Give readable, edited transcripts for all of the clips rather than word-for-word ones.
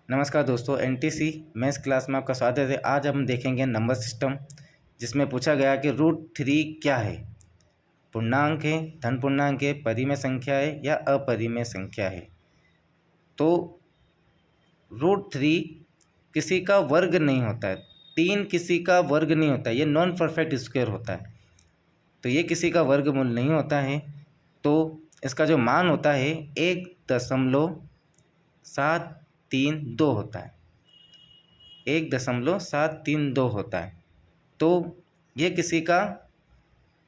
नमस्कार दोस्तों, NTC maths class में आपका स्वागत है। आज हम देखेंगे नंबर सिस्टम, जिसमें पूछा गया कि √3 क्या है। पूर्णांक है, धन पूर्णांक है, परिमेय संख्या है या अपरिमेय संख्या है। तो √3 किसी का वर्ग नहीं होता है, 3 किसी का वर्ग नहीं होता है, ये नॉन परफेक्ट स्क्वायर होता है। तो ये किसी का वर्गमूल नहीं होता है। तो इसका जो मान होता है 1.732 होता है, 1.732 होता है। तो ये किसी का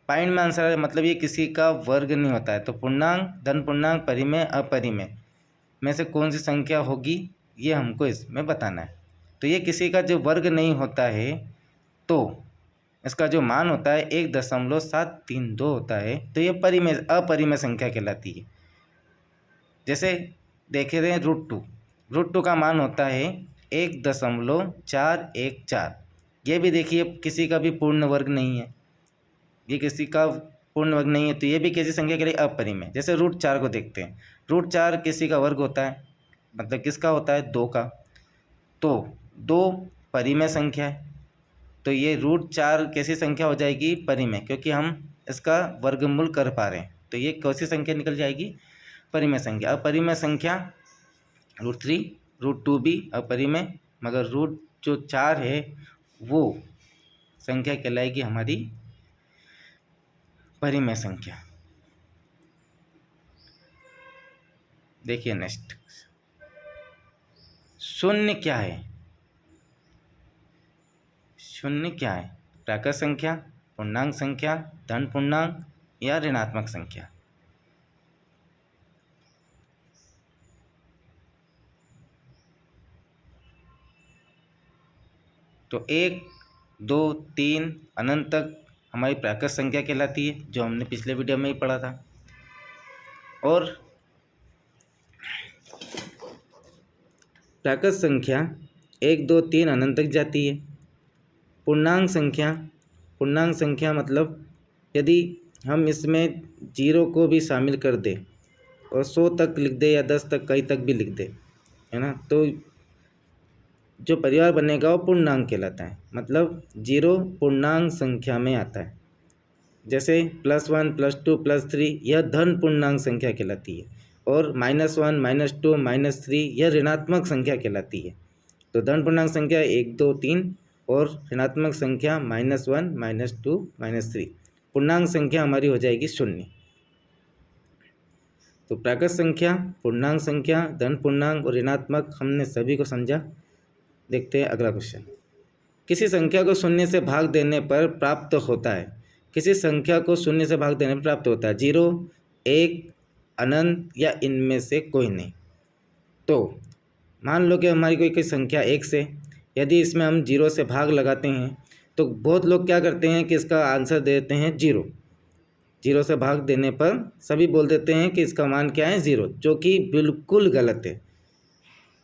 पाइंड में आंसर है, मतलब ये किसी का वर्ग नहीं होता है। तो पूर्णांक, धन पूर्णांक, परिमेय, अपरिमेय में से कौन सी संख्या होगी, ये हमको इसमें बताना है। तो ये किसी का जो वर्ग नहीं होता है, तो इसका जो मान होता है 1.732 होता है। तो ये परिमेय, अपरिमेय संख्या कहलाती है। जैसे देखे थे √2 का मान होता है 1.414। ये भी देखिए किसी का भी पूर्ण वर्ग नहीं है, ये किसी का पूर्ण वर्ग नहीं है। तो ये भी किसी संख्या के लिए अपरिमेय। जैसे √4 को देखते हैं, √4 किसी का वर्ग होता है, मतलब किसका होता है, 2 का। तो 2 परिमेय संख्या है। तो ये √4 कैसी संख्या हो जाएगी, परिमेय, क्योंकि हम इसका वर्गमूल कर पा रहे हैं। तो ये कैसी संख्या निकल जाएगी, परिमेय संख्या। अपरिमेय संख्या √3, √2 भी अपरिमेय, मगर जो 4 है वो संख्या कहलाएगी हमारी परिमेय संख्या। देखिए नेक्स्ट, शून्य क्या है। शून्य क्या है, प्राकृत संख्या, पूर्णांक संख्या, धन पूर्णांक या ऋणात्मक संख्या। तो 1, 2, 3 अनंत तक हमारी प्राकृत संख्या कहलाती है, जो हमने पिछले वीडियो में ही पढ़ा था। और प्राकृत संख्या 1, 2, 3 अनंत तक जाती है। पूर्णांक संख्या मतलब यदि हम इसमें 0 को भी शामिल कर दें और 100 तक लिख दे या 10 तक, कहीं तक भी लिख दे, है ना, तो जो परिवार बनेगा वो पूर्णांक कहलाता है। मतलब 0 पूर्णांक संख्या में आता है। जैसे +1, +2, +3 यह धन पूर्णांक संख्या कहलाती है, और -1, -2, -3 यह ऋणात्मक संख्या कहलाती है। तो धन पूर्णांक संख्या 1, 2, 3 और ऋणात्मक संख्या -1, -2, -3। पूर्णांक संख्या हमारी हो जाएगी 0। तो प्राकृत संख्या, पूर्णांक संख्या, धन पूर्णांक और ऋणात्मक हमने सभी को समझा। देखते हैं अगला क्वेश्चन। किसी संख्या को 0 से भाग देने पर प्राप्त होता है। किसी संख्या को 0 से भाग देने पर प्राप्त होता है 0, 1, अनंत या इनमें से कोई नहीं। तो मान लो कि हमारी कोई संख्या 1 से, यदि इसमें हम 0 से भाग लगाते हैं, तो बहुत लोग क्या करते हैं कि इसका आंसर दे देते हैं 0। 0 से भाग देने पर सभी बोल देते हैं कि इसका मान क्या है, 0, जो कि बिल्कुल गलत है।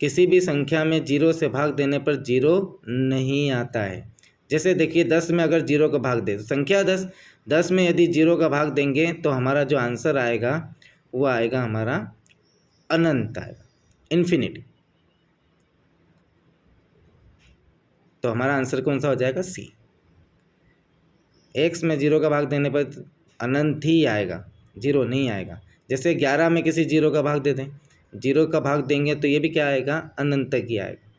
किसी भी संख्या में 0 से भाग देने पर 0 नहीं आता है। जैसे देखिए 10 में अगर 0 का भाग दे, संख्या 10 में यदि 0 का भाग देंगे तो हमारा जो आंसर आएगा वो आएगा हमारा अनंत आएगा, इन्फिनिटी। तो हमारा आंसर कौन सा हो जाएगा, सी। x में 0 का भाग देने पर अनंत ही आएगा, 0 नहीं आएगा। जैसे 11 में किसी 0 का भाग दे दें, 0 का भाग देंगे तो ये भी क्या आएगा, अनंत तक ही आएगा।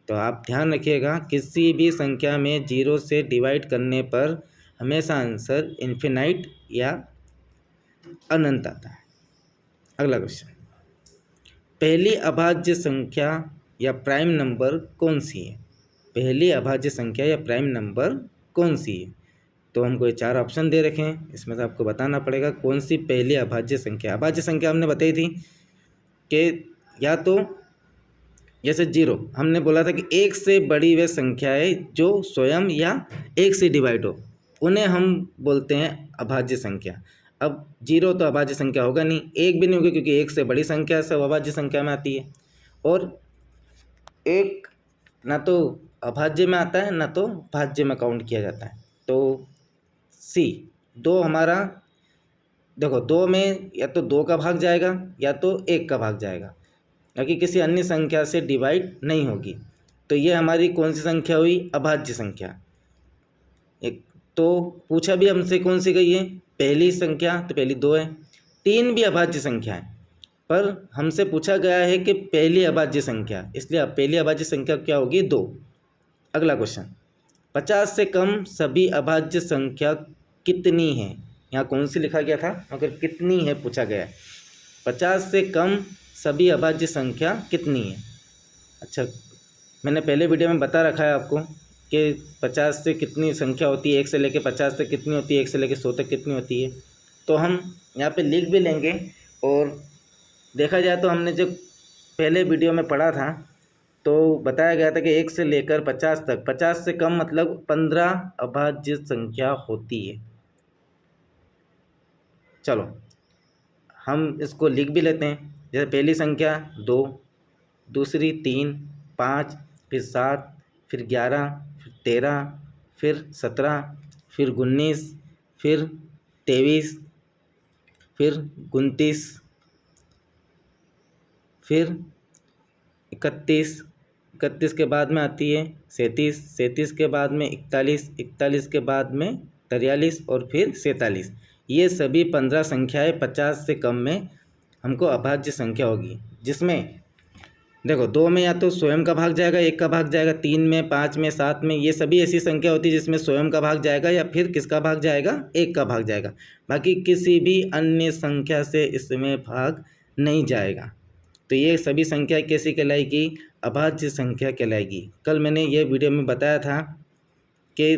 तो आप ध्यान रखिएगा, किसी भी संख्या में 0 से डिवाइड करने पर हमेशा आंसर इन्फिनाइट या अनंत आता है। अगला क्वेश्चन, पहली अभाज्य संख्या या प्राइम नंबर कौन सी है। पहली अभाज्य संख्या या प्राइम नंबर कौन सी है। तो हमको ये 4 ऑप्शन दे रखे हैं, इसमें से आपको बताना पड़ेगा कौन सी पहली अभाज्य संख्या। अभाज्य संख्या हमने बताई थी कि या तो जैसे 0, हमने बोला था कि 1 से बड़ी वह संख्या है जो स्वयं या 1 से डिवाइड हो, उन्हें हम बोलते हैं अभाज्य संख्या। अब 0 तो अभाज्य संख्या होगा नहीं, 1 भी नहीं होगी, क्योंकि 1 से बड़ी संख्या सब अभाज्य संख्या में आती है। और 1 ना तो अभाज्य में आता है ना तो भाज्य में काउंट किया जाता है। तो सी, 2 हमारा, देखो 2 में या तो 2 का भाग जाएगा या तो 1 का भाग जाएगा, बाकी किसी अन्य संख्या से डिवाइड नहीं होगी। तो ये हमारी कौन सी संख्या हुई? अभाज्य संख्या। एक तो पूछा भी हमसे कौन सी गई है? पहली संख्या, तो पहली 2 है। 3 भी अभाज्य संख्या है, पर हमसे पूछा गया है कि पहली अभाज्य संख्या, इसलिए अब पहली अभाज्य संख्या क्या होगी? 2। अगला क्वेश्चन, 50 से कम सभी अभाज्य संख्या कितनी है? यहाँ कौन सी लिखा गया था, अगर कितनी है पूछा गया है। 50 से कम सभी अभाज्य संख्या कितनी है? अच्छा, मैंने पहले वीडियो में बता रखा है आपको कि 50 से कितनी संख्या होती है, 1 से लेकर 50 तक कितनी होती है, 1 से लेकर 100 तक कितनी होती है। तो हम यहाँ पे लिख भी लेंगे। और देखा जाए तो हमने जो पहले वीडियो में पढ़ा था तो बताया गया था कि 1 से लेकर 50 तक, 50 से कम मतलब 15 अभाज्य संख्या होती है। चलो हम इसको लिख भी लेते हैं। जैसे पहली संख्या 2, दूसरी 3, 5, फिर 7, फिर 11, फिर 13, फिर 17, फिर 19, फिर 23, फिर 29, फिर 31, 31 के बाद में आती है 37, 37 के बाद में 41, 41 के बाद में 43 और फिर 47। ये सभी 15 संख्याएं 50 से कम में हमको अभाज्य संख्या होगी, जिसमें देखो 2 में या तो स्वयं का भाग जाएगा, 1 का भाग जाएगा, 3 में, 5 में, 7 में, ये सभी ऐसी संख्या होती है जिसमें स्वयं का भाग जाएगा या फिर किसका भाग जाएगा? 1 का भाग जाएगा। बाकी किसी भी अन्य संख्या से इसमें भाग नहीं जाएगा। तो ये सभी संख्या कैसी कहलाएगी? अभाज्य संख्या कहलाएगी। कल मैंने ये वीडियो में बताया था कि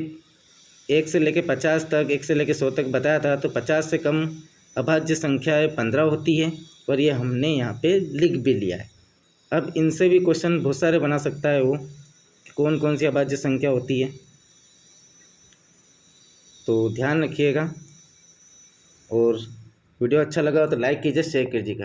1 से लेकर 50 तक, 1 से लेकर 100 तक बताया था। तो 50 से कम अभाज्य संख्याएँ 15 होती है, और ये हमने यहाँ पे लिख भी लिया है। अब इनसे भी क्वेश्चन बहुत सारे बना सकता है वो, कौन कौन सी अभाज्य संख्या होती है। तो ध्यान रखिएगा, और वीडियो अच्छा लगा तो लाइक कीजिए, शेयर कीजिएगा।